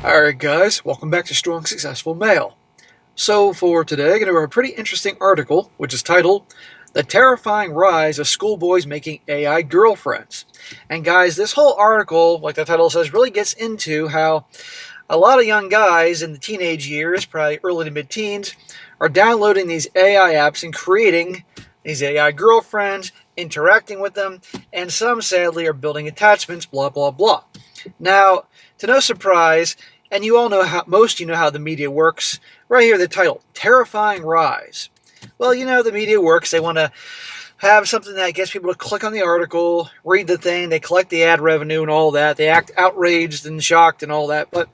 Alright guys, welcome back to Strong Successful Male. So for today, I'm going to read a pretty interesting article, which is titled, The Terrifying Rise of Schoolboys Making AI Girlfriends. And guys, this whole article, like the title says, really gets into how a lot of young guys in the teenage years, probably early to mid-teens, are downloading these AI apps and creating these AI girlfriends, interacting with them, and some sadly are building attachments, blah, blah, blah. Now, to no surprise, and you all know how, most you know how the media works, right here the title, Terrifying Rise. Well, you know the media works, they want to have something that gets people to click on the article, read the thing, they collect the ad revenue and all that, they act outraged and shocked and all that, but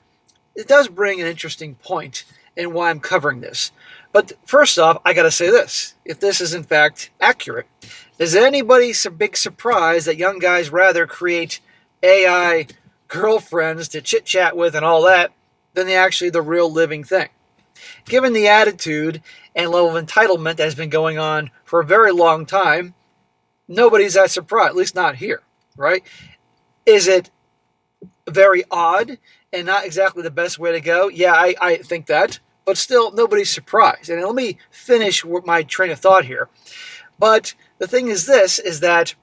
it does bring an interesting point in why I'm covering this. But first off, I gotta say this, if this is in fact accurate, is anybody a big surprise that young guys rather create AI girlfriends to chit-chat with and all that than the real living thing? Given the attitude and level of entitlement that has been going on for a very long time, nobody's that surprised, at least not here, right? Is it very odd and not exactly the best way to go? Yeah, I think that, but still nobody's surprised. And let me finish my train of thought here. But the thing is this, is that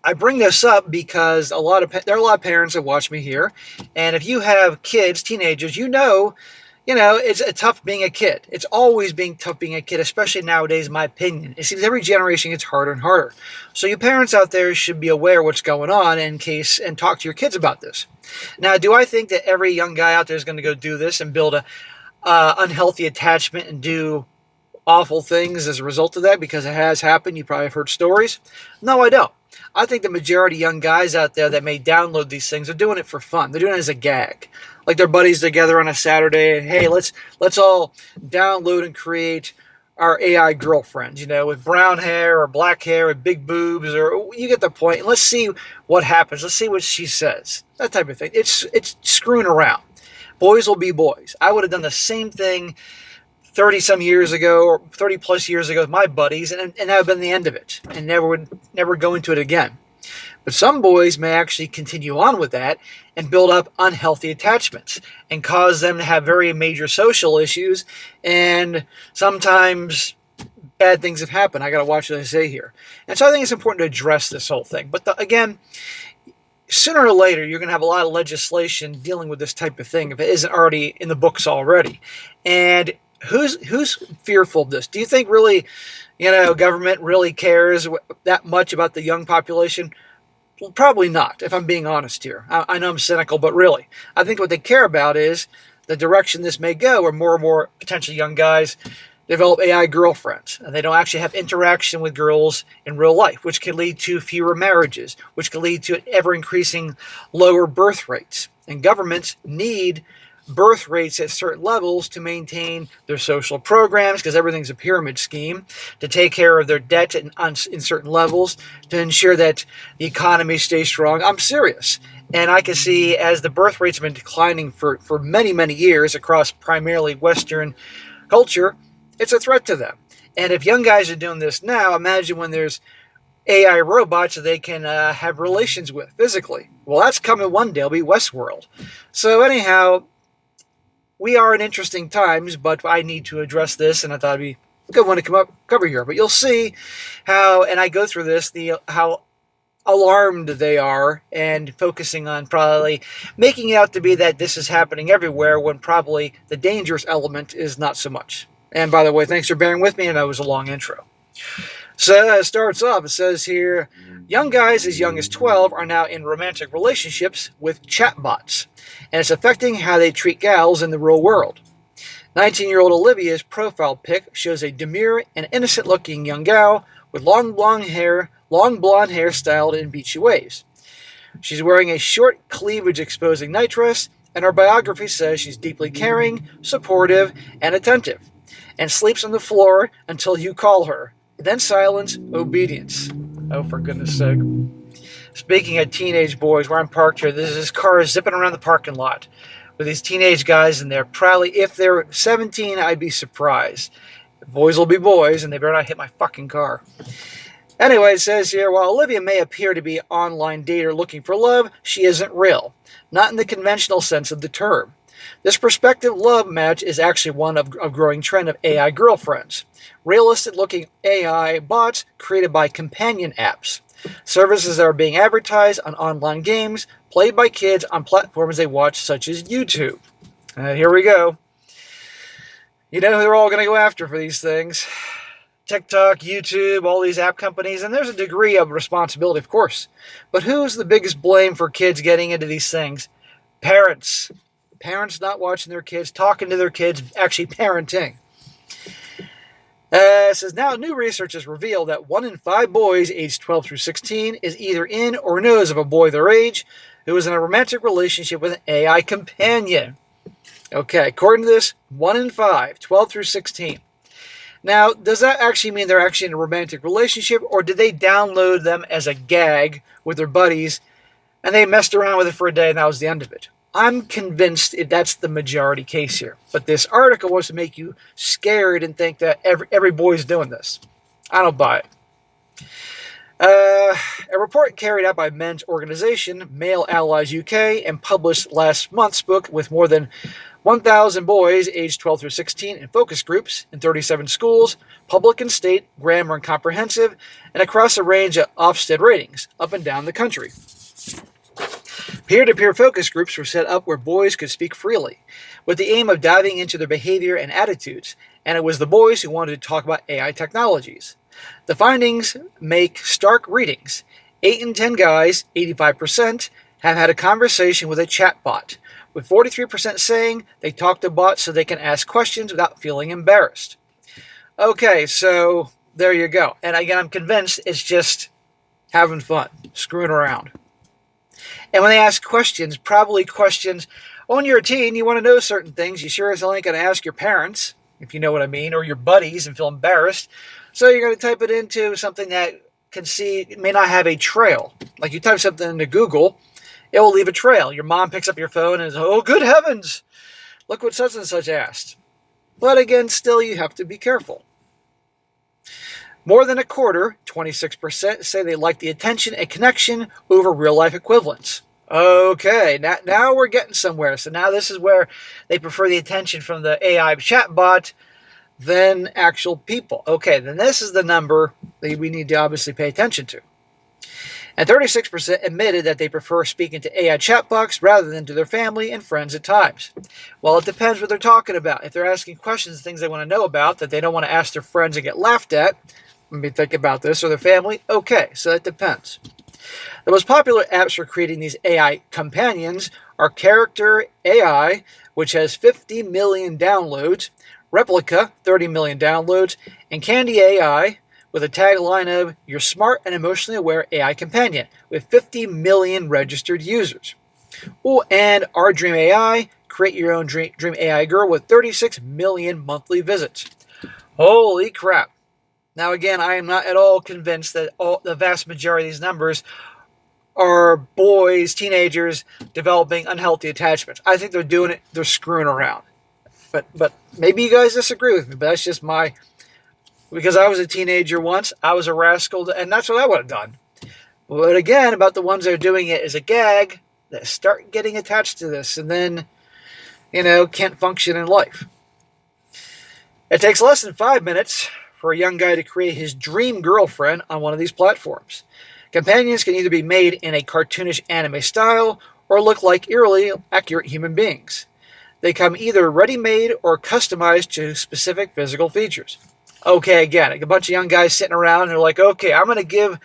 I bring this up because there are a lot of parents that watch me here, and if you have kids, teenagers, you know, it's tough being a kid. It's always being tough being a kid, especially nowadays, in my opinion. It seems every generation gets harder and harder. So you parents out there should be aware of what's going on and talk to your kids about this. Now, do I think that every young guy out there is going to go do this and build a unhealthy attachment and do awful things as a result of that? Because it has happened. You probably have heard stories. No, I don't. I think the majority of young guys out there that may download these things are doing it for fun. They're doing it as a gag. Like their buddies together on a Saturday, and hey, let's all download and create our AI girlfriends, with brown hair or black hair or big boobs, or you get the point. And let's see what happens. Let's see what she says. That type of thing. It's screwing around. Boys will be boys. I would have done the same thing 30-some years ago or 30-plus years ago with my buddies, and that would have been the end of it, and never go into it again. But some boys may actually continue on with that and build up unhealthy attachments and cause them to have very major social issues, and sometimes bad things have happened. I got to watch what I say here. And so I think it's important to address this whole thing. But again, sooner or later, you're going to have a lot of legislation dealing with this type of thing if it isn't already in the books already. And who's fearful of this? Do you think really, government really cares that much about the young population? Well, probably not, if I'm being honest here. I know I'm cynical, but really, I think what they care about is the direction this may go, where more and more potential young guys develop AI girlfriends, and they don't actually have interaction with girls in real life, which can lead to fewer marriages, which can lead to ever-increasing lower birth rates. And governments need birth rates at certain levels to maintain their social programs, because everything's a pyramid scheme, to take care of their debt in certain levels, to ensure that the economy stays strong. I'm serious. And I can see as the birth rates have been declining for many, many years across primarily Western culture, it's a threat to them. And if young guys are doing this now, imagine when there's AI robots that they can have relations with physically. Well, that's coming one day. It'll be Westworld. So anyhow, we are in interesting times, but I need to address this, and I thought it'd be a good one to cover here. But you'll see how, and I go through this, how alarmed they are and focusing on probably making it out to be that this is happening everywhere when probably the dangerous element is not so much. And by the way, thanks for bearing with me, and that was a long intro. So it starts off, it says here, young guys as young as 12 are now in romantic relationships with chatbots, and it's affecting how they treat gals in the real world. 19-year-old Olivia's profile pic shows a demure and innocent-looking young gal with long blonde hair styled in beachy waves. She's wearing a short cleavage-exposing nightdress, and her biography says she's deeply caring, supportive, and attentive, and sleeps on the floor until you call her. Then silence, obedience. Oh, for goodness sake. Speaking of teenage boys, where I'm parked here, there's this car zipping around the parking lot with these teenage guys in there. Probably, if they're 17, I'd be surprised. Boys will be boys, and they better not hit my fucking car. Anyway, it says here, while Olivia may appear to be an online dater looking for love, she isn't real. Not in the conventional sense of the term. This prospective love match is actually one of a growing trend of AI girlfriends. Realistic-looking AI bots created by companion apps. Services that are being advertised on online games, played by kids on platforms they watch, such as YouTube. Here we go. You know who they're all going to go after for these things. TikTok, YouTube, all these app companies, and there's a degree of responsibility, of course. But who's the biggest blame for kids getting into these things? Parents. Parents not watching their kids, talking to their kids, actually parenting. It says, now new research has revealed that 1 in 5 boys aged 12 through 16 is either in or knows of a boy their age who is in a romantic relationship with an AI companion. Okay, according to this, 1 in 5, 12 through 16. Now, does that actually mean they're actually in a romantic relationship, or did they download them as a gag with their buddies, and they messed around with it for a day, and that was the end of it? I'm convinced that's the majority case here. But this article wants to make you scared and think that every boy's doing this. I don't buy it. A report carried out by men's organization, Male Allies UK, and published last month's book with more than 1,000 boys aged 12 through 16 in focus groups in 37 schools, public and state, grammar and comprehensive, and across a range of Ofsted ratings up and down the country. Peer-to-peer focus groups were set up where boys could speak freely, with the aim of diving into their behavior and attitudes, and it was the boys who wanted to talk about AI technologies. The findings make stark readings. 8 in 10 guys, 85%, have had a conversation with a chatbot, with 43% saying they talk to bots so they can ask questions without feeling embarrassed. Okay, so there you go. And again, I'm convinced it's just having fun, screwing around. And when they ask questions, probably questions, when you're a teen, you want to know certain things. You sure as hell ain't going to ask your parents, if you know what I mean, or your buddies and feel embarrassed. So you're going to type it into something that it may not have a trail. Like you type something into Google, it will leave a trail. Your mom picks up your phone and says, oh, good heavens, look what such and such asked. But again, still you have to be careful. More than a quarter, 26%, say they like the attention and connection over real-life equivalents. Okay, now we're getting somewhere. So now this is where they prefer the attention from the AI chatbot than actual people. Okay, then this is the number that we need to obviously pay attention to. And 36% admitted that they prefer speaking to AI chatbots rather than to their family and friends at times. Well, it depends what they're talking about. If they're asking questions, things they want to know about that they don't want to ask their friends and get laughed at, let me think about this, or their family, okay, so that depends. The most popular apps for creating these AI companions are Character AI, which has 50 million downloads, Replica, 30 million downloads, and Candy AI, with a tagline of Your Smart and Emotionally Aware AI Companion, with 50 million registered users. Oh, and Our Dream AI, Create Your Own Dream AI Girl, with 36 million monthly visits. Holy crap. Now again, I am not at all convinced that the vast majority of these numbers are boys, teenagers, developing unhealthy attachments. I think they're doing it, they're screwing around. But maybe you guys disagree with me, but that's just because I was a teenager once, I was a rascal, and that's what I would have done. But again, about the ones that are doing it as a gag, that start getting attached to this, and then, can't function in life. It takes less than 5 minutes for a young guy to create his dream girlfriend on one of these platforms. Companions can either be made in a cartoonish anime style or look like eerily accurate human beings. They come either ready-made or customized to specific physical features. Okay, again, a bunch of young guys sitting around and they're like, okay, I'm going to give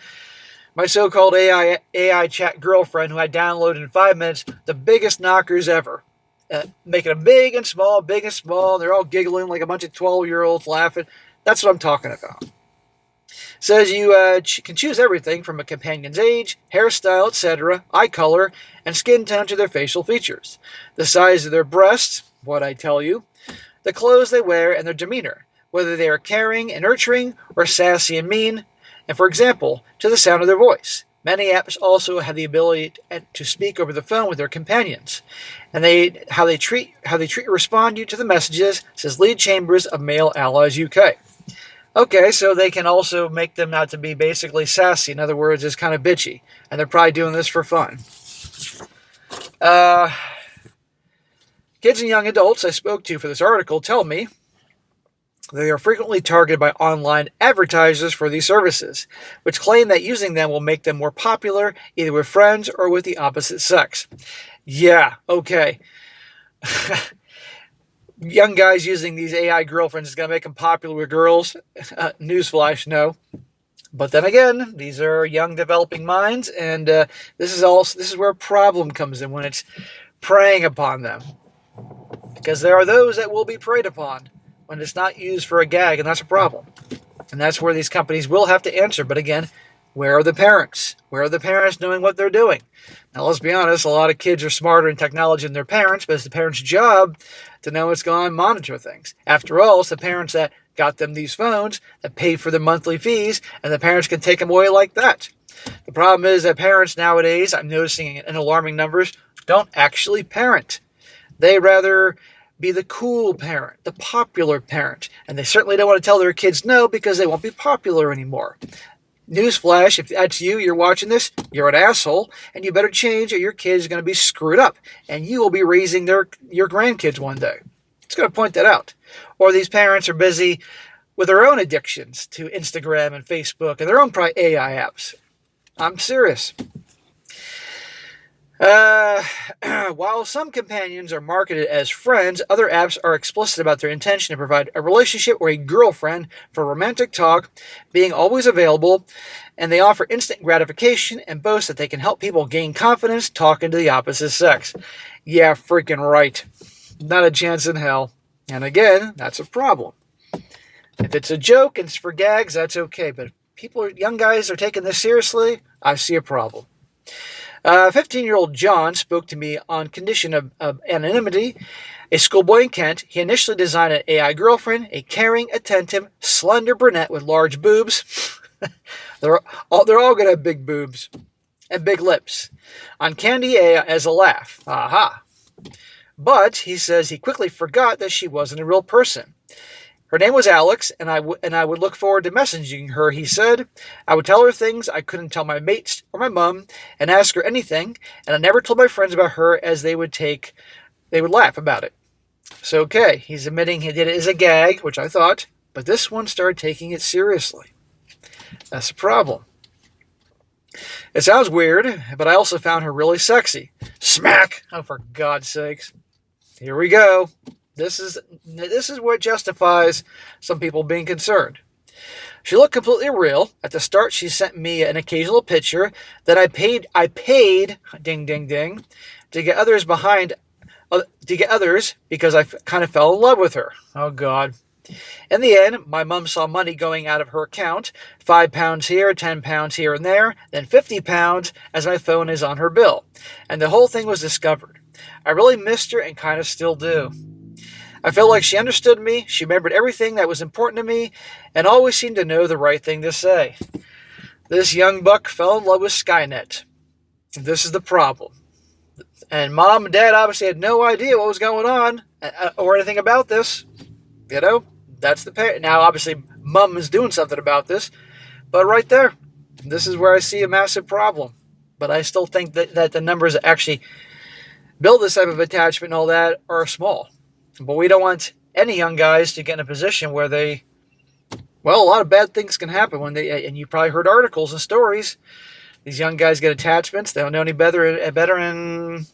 my so-called AI chat girlfriend who I downloaded in 5 minutes the biggest knockers ever. Making them big and small, they're all giggling like a bunch of 12-year-olds laughing. That's what I'm talking about. Says you can choose everything from a companion's age, hairstyle, etc., eye color, and skin tone to their facial features, the size of their breasts, what I tell you, the clothes they wear, and their demeanor, whether they are caring and nurturing or sassy and mean, and for example, to the sound of their voice. Many apps also have the ability to speak over the phone with their companions, and how they treat and respond you to the messages, says Lead Chambers of Male Allies UK. Okay, so they can also make them out to be basically sassy. In other words, it's kind of bitchy. And they're probably doing this for fun. Uh, Kids and young adults I spoke to for this article tell me they are frequently targeted by online advertisers for these services, which claim that using them will make them more popular either with friends or with the opposite sex. Yeah, okay. Young guys using these AI girlfriends is going to make them popular with girls. Newsflash, no. But then again, these are young developing minds, and this is where a problem comes in when it's preying upon them. Because there are those that will be preyed upon when it's not used for a gag, and that's a problem. And that's where these companies will have to answer. But again, where are the parents? Where are the parents knowing what they're doing? Now, let's be honest, a lot of kids are smarter in technology than their parents, but it's the parents' job to know what's going on and monitor things. After all, it's the parents that got them these phones, that paid for their monthly fees, and the parents can take them away like that. The problem is that parents nowadays, I'm noticing in alarming numbers, don't actually parent. They rather be the cool parent, the popular parent, and they certainly don't want to tell their kids no because they won't be popular anymore. Newsflash, if that's you, you're watching this, you're an asshole, and you better change or your kid's going to be screwed up, and you will be raising your grandkids one day. It's going to point that out. Or these parents are busy with their own addictions to Instagram and Facebook and their own AI apps. I'm serious. While some companions are marketed as friends, other apps are explicit about their intention to provide a relationship or a girlfriend for romantic talk, being always available, and they offer instant gratification and boast that they can help people gain confidence talking to the opposite sex. Yeah, freaking right. Not a chance in hell. And again, that's a problem. If it's a joke and it's for gags, that's okay. But if young guys are taking this seriously, I see a problem. 15-year-old John spoke to me on condition of anonymity. A schoolboy in Kent, he initially designed an AI girlfriend, a caring, attentive, slender brunette with large boobs. They're all going to have big boobs and big lips. On Candy AI as a laugh. Aha. But he says he quickly forgot that she wasn't a real person. Her name was Alex, and I would look forward to messaging her, he said. I would tell her things I couldn't tell my mates or my mom, and ask her anything, and I never told my friends about her as they would laugh about it. So, okay, he's admitting he did it as a gag, which I thought, but this one started taking it seriously. That's a problem. It sounds weird, but I also found her really sexy. Smack! Oh, for God's sakes. Here we go. This is what justifies some people being concerned. She looked completely real. At the start, she sent me an occasional picture that I paid, ding, ding, ding, to get others because I kind of fell in love with her. Oh, God. In the end, my mom saw money going out of her account, £5 here, £10 here and there, then £50 as my phone is on her bill. And the whole thing was discovered. I really missed her and kind of still do. I felt like she understood me, she remembered everything that was important to me, and always seemed to know the right thing to say. This young buck fell in love with Skynet. This is the problem. And Mom and Dad obviously had no idea what was going on, or anything about this. You know, that's the parent. Now, obviously, Mom is doing something about this, but right there, this is where I see a massive problem. But I still think that the numbers that actually build this type of attachment and all that are small. But we don't want any young guys to get in a position where a lot of bad things can happen and you probably heard articles and stories. These young guys get attachments. They don't know any better and,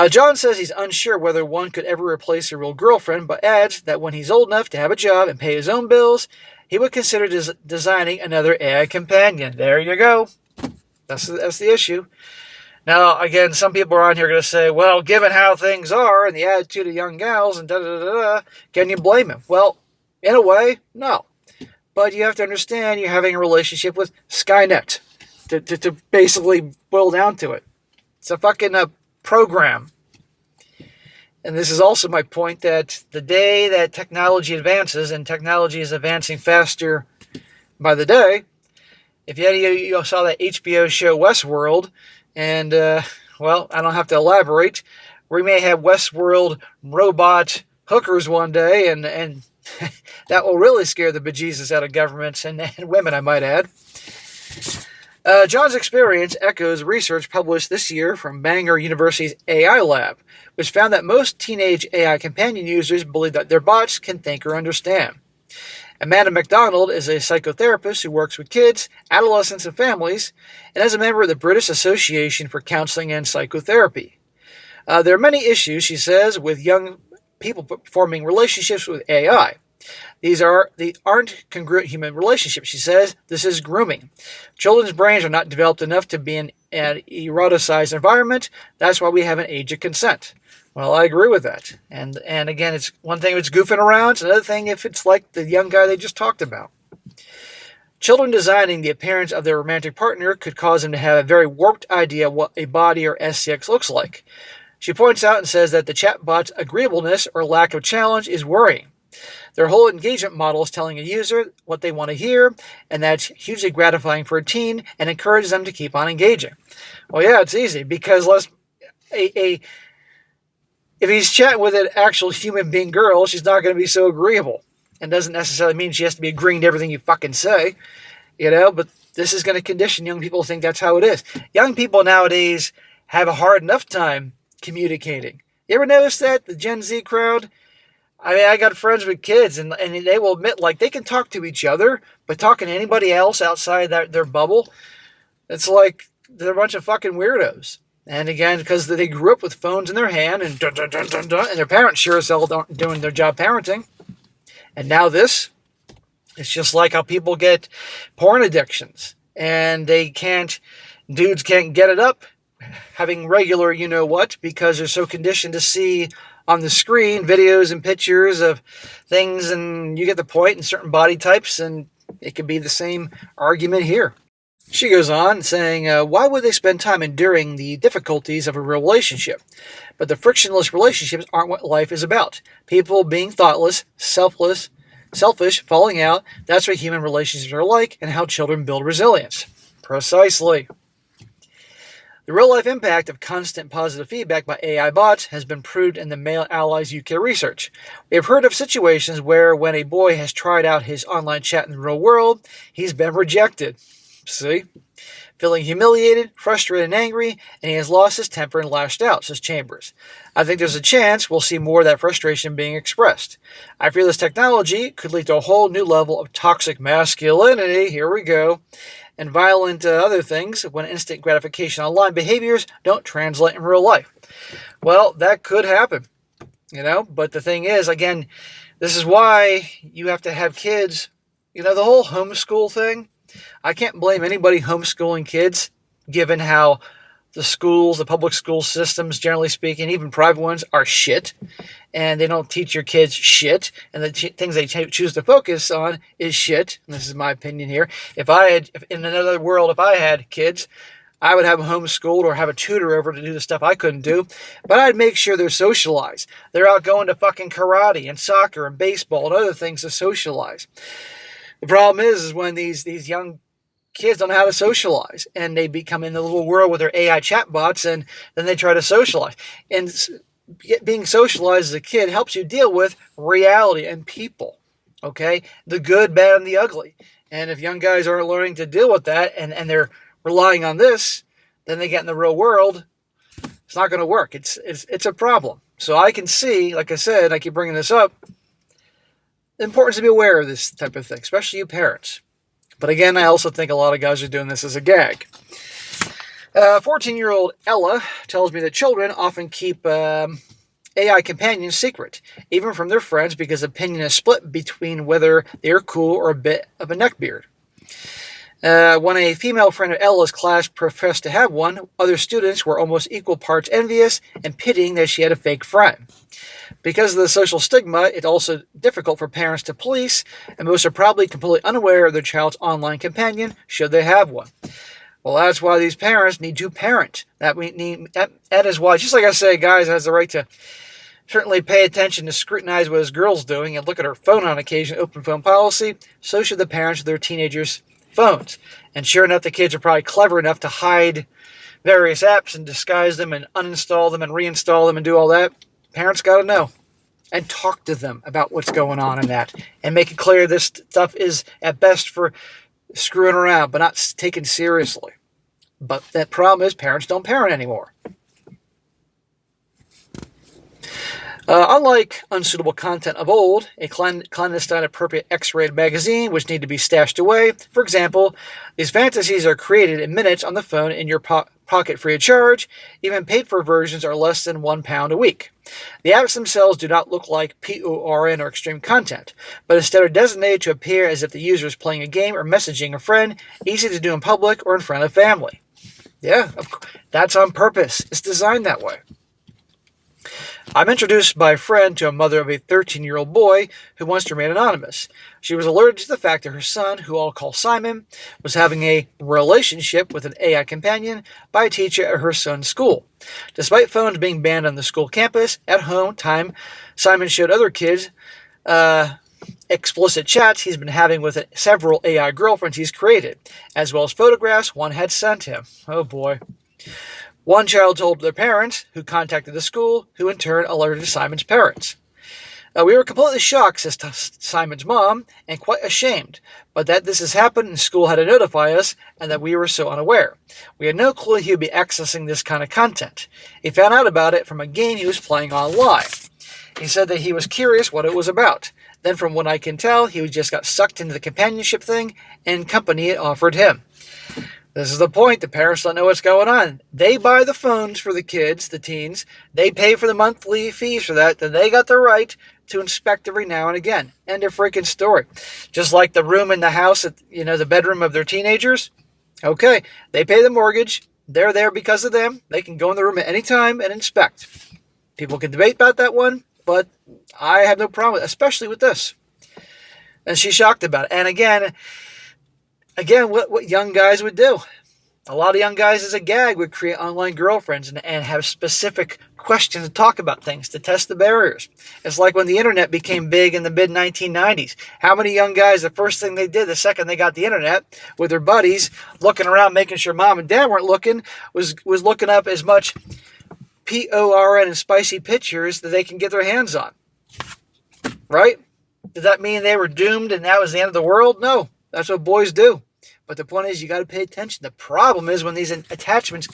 John says he's unsure whether one could ever replace a real girlfriend, but adds that when he's old enough to have a job and pay his own bills, he would consider designing another AI companion. There you go. That's the issue. Now, again, some people are on here going to say, well, given how things are and the attitude of young gals and da-da-da-da, can you blame him? Well, in a way, no. But you have to understand you're having a relationship with Skynet to basically boil down to it. It's a fucking program. And this is also my point that the day that technology advances, and technology is advancing faster by the day, if you saw that HBO show Westworld, and, I don't have to elaborate. We may have Westworld robot hookers one day, and That will really scare the bejesus out of governments and women, I might add. John's experience echoes research published this year from Bangor University's AI Lab, which found that most teenage AI companion users believe that their bots can think or understand. Amanda MacDonald is a psychotherapist who works with kids, adolescents, and families, and is a member of the British Association for Counseling and Psychotherapy. There are many issues, she says, with young people forming relationships with AI. These aren't congruent human relationships, she says. This is grooming. Children's brains are not developed enough to be in an eroticized environment. That's why we have an age of consent. Well, I agree with that. And again, it's one thing if it's goofing around. It's another thing if it's like the young guy they just talked about. Children designing the appearance of their romantic partner could cause them to have a very warped idea of what a body or SCX looks like. She points out and says that the chatbot's agreeableness or lack of challenge is worrying. Their whole engagement model is telling a user what they want to hear, and that's hugely gratifying for a teen and encourages them to keep on engaging. Well, yeah, it's easy because if he's chatting with an actual human being girl, she's not going to be so agreeable. And doesn't necessarily mean she has to be agreeing to everything you fucking say, but this is going to condition young people to think that's how it is. Young people nowadays have a hard enough time communicating. You ever notice that? The Gen Z crowd? I mean, I got friends with kids, and they will admit, like, they can talk to each other, but talking to anybody else outside their bubble, it's like they're a bunch of fucking weirdos. And again, because they grew up with phones in their hand, and and their parents sure as hell aren't doing their job parenting. And now this, it's just like how people get porn addictions, and dudes can't get it up, having regular you-know-what, because they're so conditioned to see on the screen videos and pictures of things, and you get the point in certain body types, and it could be the same argument here. She goes on saying, why would they spend time enduring the difficulties of a real relationship? But the frictionless relationships aren't what life is about. People being thoughtless, selfish, falling out, that's what human relationships are like, and how children build resilience. Precisely. The real-life impact of constant positive feedback by AI bots has been proved in the Male Allies UK research. We have heard of situations where when a boy has tried out his online chat in the real world, he's been rejected. See? Feeling humiliated, frustrated, and angry, and he has lost his temper and lashed out, says Chambers. I think there's a chance we'll see more of that frustration being expressed. I fear this technology could lead to a whole new level of toxic masculinity, here we go, and violent other things when instant gratification online behaviors don't translate in real life. Well, that could happen, but the thing is, again, this is why you have to have kids, the whole homeschool thing. I can't blame anybody homeschooling kids, given how the public school systems, generally speaking, even private ones, are shit. And they don't teach your kids shit. And the things they choose to focus on is shit. And this is my opinion here. If in another world, if I had kids, I would have them homeschooled or have a tutor over to do the stuff I couldn't do. But I'd make sure they're socialized. They're out going to fucking karate and soccer and baseball and other things to socialize. The problem is when these young kids don't know how to socialize, and they become in the little world with their AI chatbots, and then they try to socialize. And being socialized as a kid helps you deal with reality and people, okay? The good, bad, and the ugly. And if young guys aren't learning to deal with that, and they're relying on this, then they get in the real world, it's not going to work. It's a problem. So I can see, like I said, I keep bringing this up, the importance to be aware of this type of thing, especially you parents. But again, I also think a lot of guys are doing this as a gag. 14-year-old Ella tells me that children often keep AI companions secret, even from their friends, because opinion is split between whether they're cool or a bit of a neckbeard. When a female friend of Ella's class professed to have one, other students were almost equal parts envious and pitying that she had a fake friend. Because of the social stigma, it's also difficult for parents to police, and most are probably completely unaware of their child's online companion, should they have one. Well, that's why these parents need to parent. That is why, just like I say, guys has the right to certainly pay attention to scrutinize what his girl's doing and look at her phone on occasion, open phone policy, so should the parents of their teenagers' phones. And sure enough, the kids are probably clever enough to hide various apps and disguise them and uninstall them and reinstall them and do all that. Parents got to know. and talk to them about what's going on in that and make it clear this stuff is at best for screwing around but not taken seriously. But that problem is parents don't parent anymore. Unlike unsuitable content of old, a clandestine appropriate X-rated magazine which need to be stashed away, for example, these fantasies are created in minutes on the phone in your pocket free of charge. Even paid-for versions are less than £1 a week. The apps themselves do not look like PORN or extreme content, but instead are designated to appear as if the user is playing a game or messaging a friend, easy to do in public or in front of family. Yeah, that's on purpose. It's designed that way. I'm introduced by a friend to a mother of a 13-year-old boy who wants to remain anonymous. She was alerted to the fact that her son, who I'll call Simon, was having a relationship with an AI companion by a teacher at her son's school. Despite phones being banned on the school campus, at home time, Simon showed other kids explicit chats he's been having with several AI girlfriends he's created, as well as photographs one had sent him. Oh boy. One child told their parents, who contacted the school, who in turn alerted Simon's parents. We were completely shocked, says Simon's mom, and quite ashamed, but that this has happened and school had to notify us, and that we were so unaware. We had no clue he would be accessing this kind of content. He found out about it from a game he was playing online. He said that he was curious what it was about. Then from what I can tell, he just got sucked into the companionship thing and company it offered him. This is the point. The parents don't know what's going on. They buy the phones for the kids, the teens. They pay for the monthly fees for that. Then they got the right to inspect every now and again. End of freaking story. Just like the room in the house, the bedroom of their teenagers. Okay, they pay the mortgage. They're there because of them. They can go in the room at any time and inspect. People can debate about that one, but I have no problem with it, especially with this. And she's shocked about it. And again, what young guys would do. A lot of young guys as a gag would create online girlfriends and have specific questions to talk about things to test the barriers. It's like when the internet became big in the mid-1990s. How many young guys, the first thing they did the second they got the internet with their buddies, looking around making sure mom and dad weren't looking, was looking up as much PORN and spicy pictures that they can get their hands on. Right? Did that mean they were doomed and that was the end of the world? No. That's what boys do. But the point is, you got to pay attention. The problem is when these attachments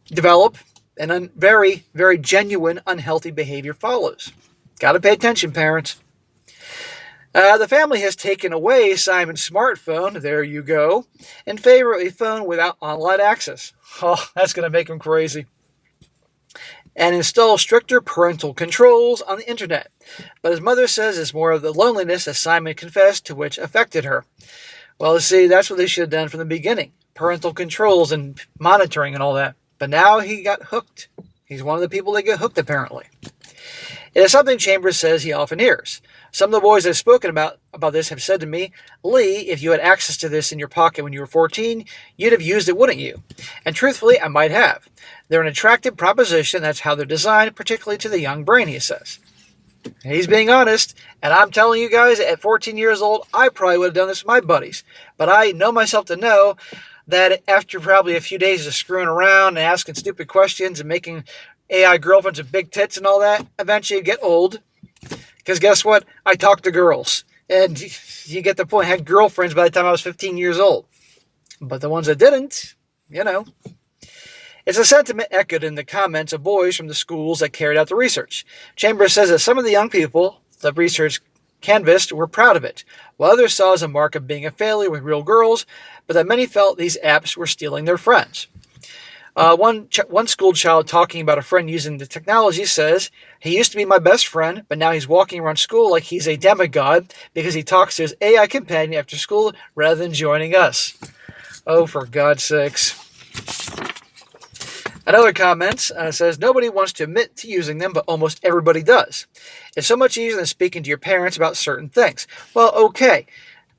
develop and very, very genuine unhealthy behavior follows. Got to pay attention, parents. The family has taken away Simon's smartphone, there you go, in favor of a phone without online access. Oh, that's going to make him crazy. And install stricter parental controls on the internet. But his mother says it's more of the loneliness, as Simon confessed, to which affected her. Well, see, that's what they should have done from the beginning. Parental controls and monitoring and all that. But now he got hooked. He's one of the people that get hooked, apparently. It is something Chambers says he often hears. Some of the boys I've spoken about this have said to me, Lee, if you had access to this in your pocket when you were 14, you'd have used it, wouldn't you? And truthfully, I might have. They're an attractive proposition. That's how they're designed, particularly to the young brain, he says. And he's being honest, and I'm telling you guys, at 14 years old, I probably would have done this with my buddies. But I know myself to know that after probably a few days of screwing around and asking stupid questions and making AI girlfriends with big tits and all that, eventually you get old. Because guess what? I talk to girls. And you get the point. I had girlfriends by the time I was 15 years old. But the ones that didn't, It's a sentiment echoed in the comments of boys from the schools that carried out the research. Chambers says that some of the young people the research canvassed were proud of it, while others saw it as a mark of being a failure with real girls, but that many felt these apps were stealing their friends. One school child talking about a friend using the technology says, he used to be my best friend, but now he's walking around school like he's a demigod because he talks to his AI companion after school rather than joining us. Oh, for God's sakes. Another comment says, nobody wants to admit to using them, but almost everybody does. It's so much easier than speaking to your parents about certain things. Well, okay.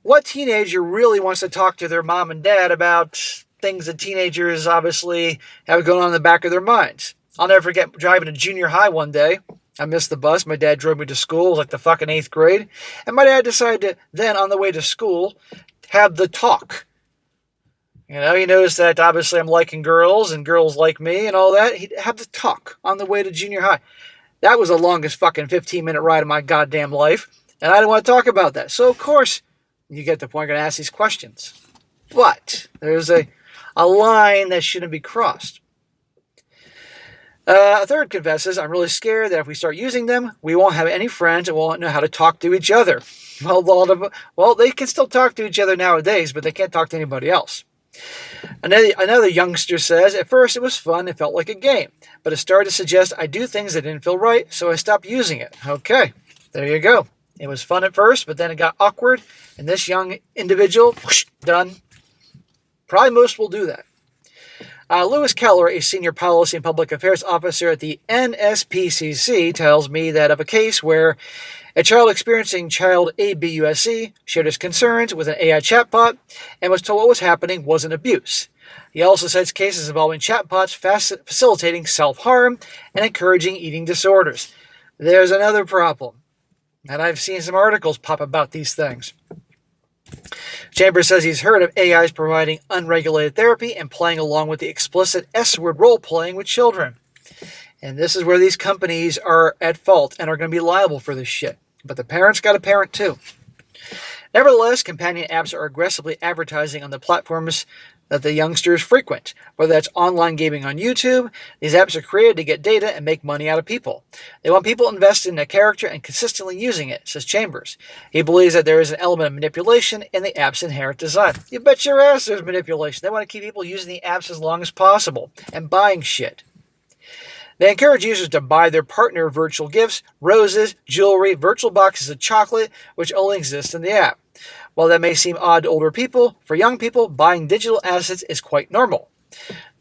What teenager really wants to talk to their mom and dad about things that teenagers obviously have going on in the back of their minds? I'll never forget driving to junior high one day. I missed the bus. My dad drove me to school. It was like the fucking 8th grade. And my dad decided to then, on the way to school, have the talk. He knows that obviously I'm liking girls and girls like me and all that. He'd have the talk on the way to junior high. That was the longest fucking 15-minute ride of my goddamn life, and I didn't want to talk about that. So, of course, you get the point, I'm going to ask these questions. But there's a line that shouldn't be crossed. A third confesses, I'm really scared that if we start using them, we won't have any friends and won't know how to talk to each other. Well, they can still talk to each other nowadays, but they can't talk to anybody else. Another youngster says, at first it was fun, it felt like a game, but it started to suggest I do things that didn't feel right, so I stopped using it. Okay, there you go. It was fun at first, but then it got awkward, and this young individual, whoosh, done. Probably most will do that. Lewis Keller, a senior policy and public affairs officer at the NSPCC, tells me that of a case where a child experiencing child ABUSC shared his concerns with an AI chatbot and was told what was happening wasn't abuse. He also cites cases involving chatbots facilitating self-harm and encouraging eating disorders. There's another problem, and I've seen some articles pop about these things. Chambers says he's heard of AIs providing unregulated therapy and playing along with the explicit S-word role-playing with children. And this is where these companies are at fault and are going to be liable for this shit. But the parents got to parent too. Nevertheless, companion apps are aggressively advertising on the platforms that the youngsters frequent. Whether that's online gaming on YouTube, these apps are created to get data and make money out of people. They want people invested in a character and consistently using it, says Chambers. He believes that there is an element of manipulation in the app's inherent design. You bet your ass there's manipulation. They want to keep people using the apps as long as possible and buying shit. They encourage users to buy their partner virtual gifts, roses, jewelry, virtual boxes of chocolate, which only exist in the app. While that may seem odd to older people, for young people, buying digital assets is quite normal.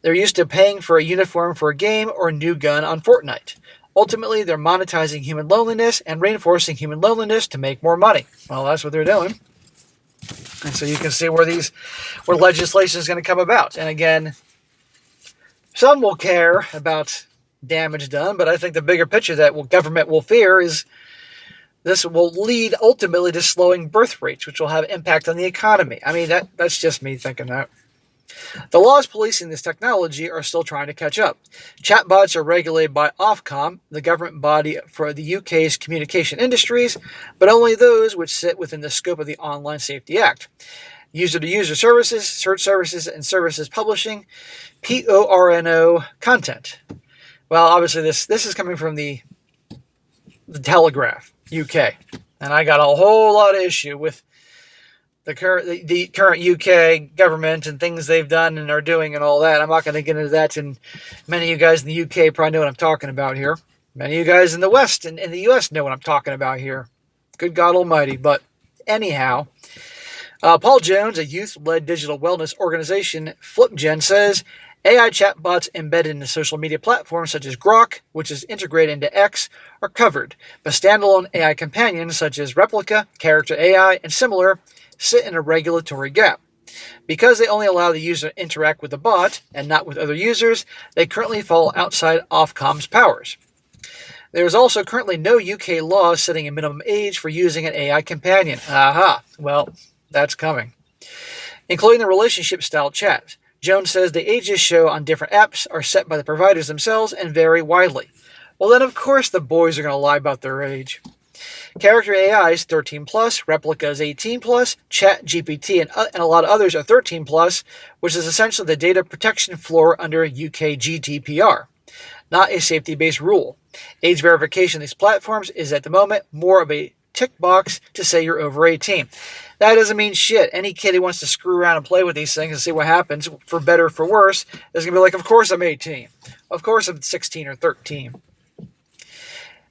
They're used to paying for a uniform for a game or a new gun on Fortnite. Ultimately, they're monetizing human loneliness and reinforcing human loneliness to make more money. Well, that's what they're doing. And so you can see where legislation is going to come about. And again, some will care about damage done, but I think the bigger picture that government will fear is this will lead ultimately to slowing birth rates, which will have impact on the economy. I mean, that's just me thinking that. The laws policing this technology are still trying to catch up. Chatbots are regulated by Ofcom, the government body for the UK's communication industries, but only those which sit within the scope of the Online Safety Act. User-to-user services, search services, and services publishing, PORNO content. Well, obviously this is coming from the Telegraph, UK. And I got a whole lot of issue with the current UK government and things they've done and are doing and all that. I'm not going to get into that, and many of you guys in the UK probably know what I'm talking about here. Many of you guys in the West and in the US know what I'm talking about here. Good God Almighty. But anyhow, Paul Jones, a youth-led digital wellness organization, FlipGen, says AI chatbots embedded into social media platforms such as Grok, which is integrated into X, are covered, but standalone AI companions such as Replica, Character AI, and similar sit in a regulatory gap. Because they only allow the user to interact with the bot and not with other users, they currently fall outside Ofcom's powers. There is also currently no UK law setting a minimum age for using an AI companion. Aha, well, that's coming. Including the relationship-style chat. Jones says the ages shown on different apps are set by the providers themselves and vary widely. Well, then, of course, the boys are going to lie about their age. Character AI is 13+, Replica is 18+, ChatGPT and a lot of others are 13+, which is essentially the data protection floor under UK GDPR, not a safety-based rule. Age verification of these platforms is, at the moment, more of a tick box to say you're over 18. That doesn't mean shit. Any kid who wants to screw around and play with these things and see what happens, for better or for worse, is going to be like, of course I'm 18. Of course I'm 16 or 13.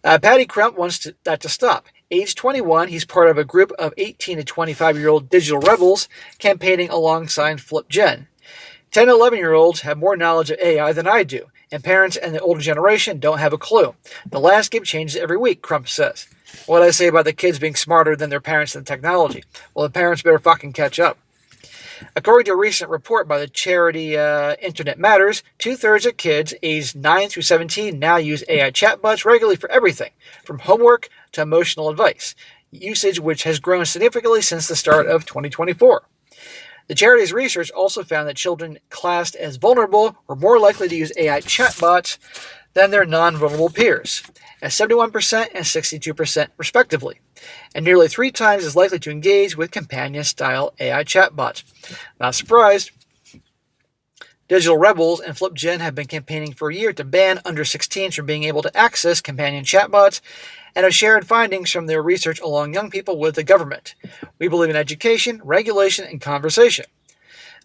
Patty Crump wants that to stop. Age 21, he's part of a group of 18 to 25-year-old digital rebels campaigning alongside FlipGen. 10 to 11-year-olds have more knowledge of AI than I do, and parents and the older generation don't have a clue. The landscape changes every week, Crump says. What I say about the kids being smarter than their parents and technology? Well, the parents better fucking catch up. According to a recent report by the charity Internet Matters, 2/3 of kids aged 9 through 17 now use AI chatbots regularly for everything, from homework to emotional advice, usage which has grown significantly since the start of 2024. The charity's research also found that children classed as vulnerable were more likely to use AI chatbots than their non-vulnerable peers, at 71% and 62% respectively, and nearly 3 times as likely to engage with companion-style AI chatbots. Not surprised. Digital Rebels and FlipGen have been campaigning for a year to ban under-16s from being able to access companion chatbots and have shared findings from their research along young people with the government. We believe in education, regulation, and conversation.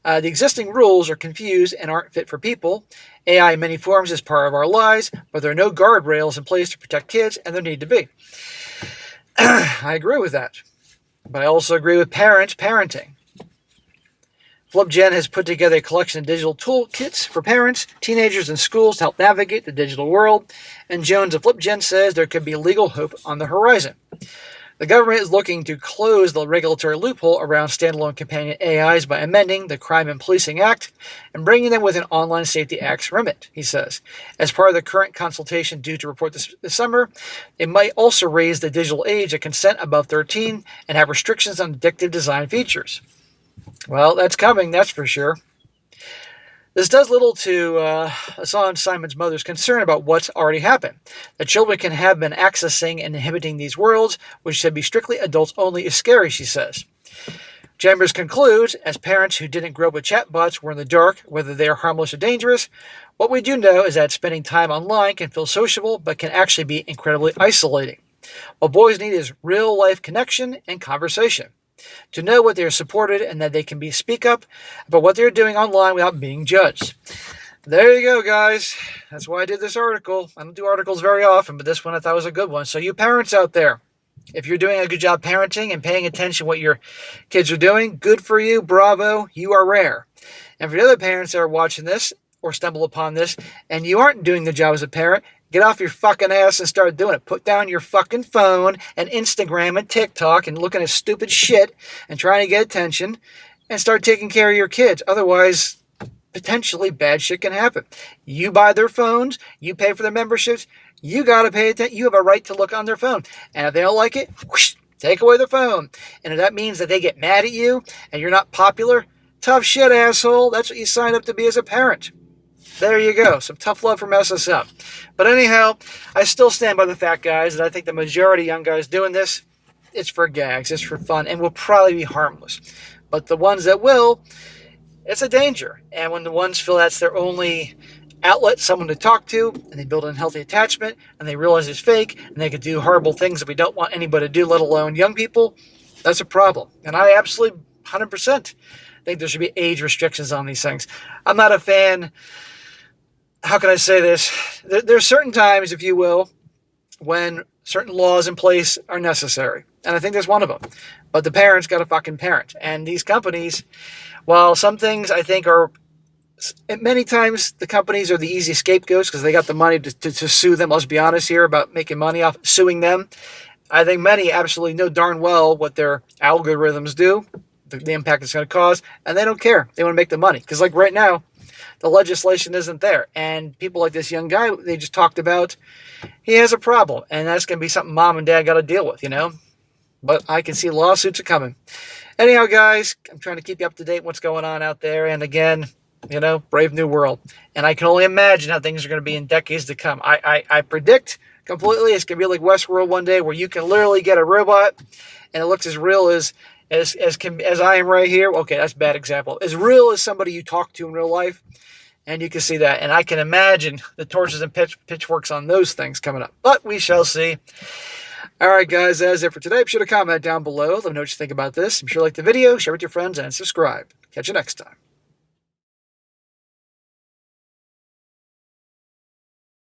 The existing rules are confused and aren't fit for people. AI in many forms is part of our lives, but there are no guardrails in place to protect kids, and there need to be. I agree with that. But I also agree with parenting. FlipGen has put together a collection of digital toolkits for parents, teenagers, and schools to help navigate the digital world, and Jones of FlipGen says there could be legal hope on the horizon. The government is looking to close the regulatory loophole around standalone companion AIs by amending the Crime and Policing Act and bringing them within Online Safety Act's remit, he says. As part of the current consultation due to report this summer, it might also raise the digital age of consent above 13 and have restrictions on addictive design features. Well, that's coming, that's for sure. This does little to assuage Simon's mother's concern about what's already happened. That children can have been accessing and inhibiting these worlds, which should be strictly adults only, is scary, she says. Chambers concludes, as parents who didn't grow up with chatbots were in the dark whether they are harmless or dangerous, what we do know is that spending time online can feel sociable, but can actually be incredibly isolating. What boys need is real-life connection and conversation. To know what they are supported and that they can speak up about what they're doing online without being judged. There you go, guys. That's why I did this article. I don't do articles very often, but this one I thought was a good one. So you parents out there, if you're doing a good job parenting and paying attention to what your kids are doing, good for you, bravo, you are rare. And for the other parents that are watching this or stumble upon this and you aren't doing the job as a parent, get off your fucking ass and start doing it. Put down your fucking phone and Instagram and TikTok and looking at stupid shit and trying to get attention and start taking care of your kids. Otherwise, potentially bad shit can happen. You buy their phones, you pay for their memberships, you got to pay attention. You have a right to look on their phone. And if they don't like it, whoosh, take away their phone. And if that means that they get mad at you and you're not popular, tough shit, asshole. That's what you signed up to be as a parent. There you go. Some tough love from SSM. But anyhow, I still stand by the fact, guys, that I think the majority of young guys doing this, it's for gags, it's for fun, and will probably be harmless. But the ones that will, it's a danger. And when the ones feel that's their only outlet, someone to talk to, and they build an unhealthy attachment, and they realize it's fake, and they could do horrible things that we don't want anybody to do, let alone young people, that's a problem. And I absolutely 100% think there should be age restrictions on these things. I'm not a fan. How can I say this? There are certain times, if you will, when certain laws in place are necessary. And I think there's one of them. But the parents got to fucking parent. And these companies, while some things I think are, many times the companies are the easy scapegoats because they got the money to sue them. Let's be honest here about making money off suing them. I think many absolutely know darn well what their algorithms do, the impact it's going to cause, and they don't care. They want to make the money. Because like right now, the legislation isn't there. And people like this young guy they just talked about, he has a problem. And that's going to be something mom and dad got to deal with, you know. But I can see lawsuits are coming. Anyhow, guys, I'm trying to keep you up to date what's going on out there. And again, you know, brave new world. And I can only imagine how things are going to be in decades to come. I predict completely it's going to be like Westworld one day where you can literally get a robot and it looks as real as I am right here. Okay, that's a bad example. As real as somebody you talk to in real life. And you can see that. And I can imagine the torches and pitchforks on those things coming up. But we shall see. All right, guys, that's it for today. Be sure to comment down below. Let me know what you think about this. Be sure to like the video, share with your friends, and subscribe. Catch you next time.